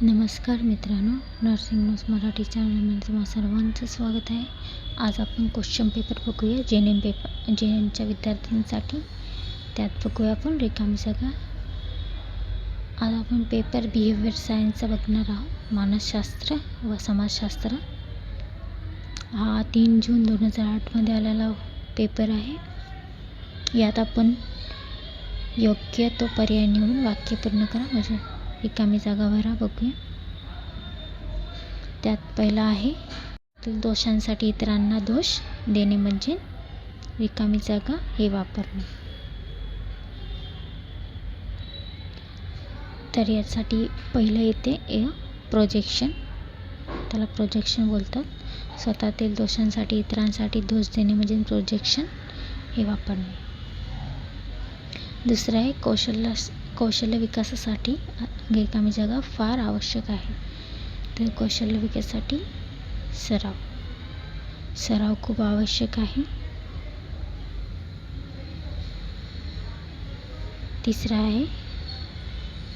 नमस्कार मित्रांनो, nursing news Marathi चॅनलमध्ये तुम्हा सर्वांचं स्वागत आहे. आज आपण क्वेश्चन पेपर बघूया जेएनएमच्या विद्यार्थ्यांसाठी. त्यात बघूया आपण रिकामी जागा. आज आपण पेपर बिहेवियर सायन्सचा बघणार आहोत. मानसशास्त्र व समाजशास्त्र हा 3 जून 2008 आलेला पेपर आहे. यात आपण योग्य तो पर्याय निवडून वाक्य पूर्ण करा, म्हणजे रिकामी जागा भरा. बघूया. त्यात पहिला आहे, दोषांसाठी इतरांना दोष देणे म्हणजे रिकामी जागा हे वापरणे. तर यासाठी पहिलं येते प्रोजेक्शन. त्याला प्रोजेक्शन बोलतात. स्वतःतील दोषांसाठी इतरांसाठी दोष देणे म्हणजे प्रोजेक्शन हे वापरणे. दुसरं आहे कौशल्य विकासासाठी रिकामी जागा फार आवश्यक आहे. तर कौशल्य विकासासाठी सराव खूप आवश्यक आहे. तिसरा आहे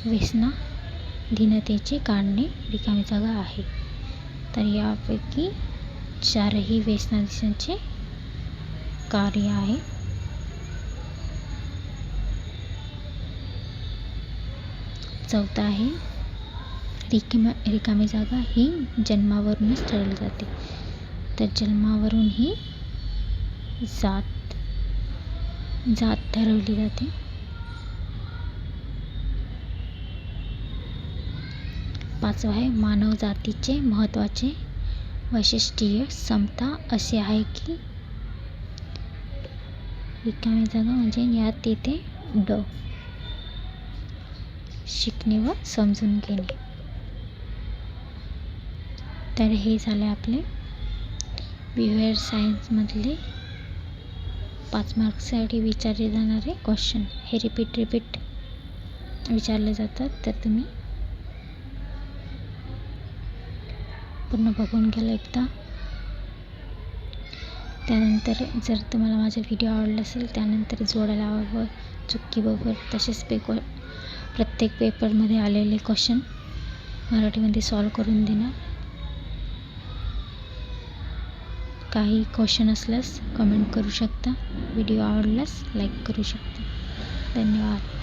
व्यसनाधीनतेचे काढणे रिकामी जागा आहे. तर यापैकी 4ही व्यसनाधीनतेचे कार्य आहे. चौथा आहे रिकामी जागा ही जन्मावरूनच ठरवली जाते. तर जन्मावरून ही जात ठरवली जाते. पाचवा आहे मानव जातीचे महत्त्वाचे वैशिष्ट्य समता असे आहे की रिकामी जागा म्हणजे यात येते शिकणे व समजून घेणे. तर हे झाले आपले बिहेवियर सायन्समधले 5 मार्क्ससाठी विचारले जाणारे क्वेश्चन. हे रिपीट विचारले जातात. तर तुम्ही पूर्ण बघून घ्या एकदा. त्यानंतर जर तुम्हाला माझा व्हिडिओ आवडला असेल, त्यानंतर जोडायला व चुटकीबरोबर तसेच प्रत्येक पेपरमध्ये आलेले क्वेश्चन मराठीमध्ये सॉल्व करून देणार. काही क्वेश्चन असल्यास कमेंट करू शकता. व्हिडिओ आवडल्यास लाईक करू शकता. धन्यवाद.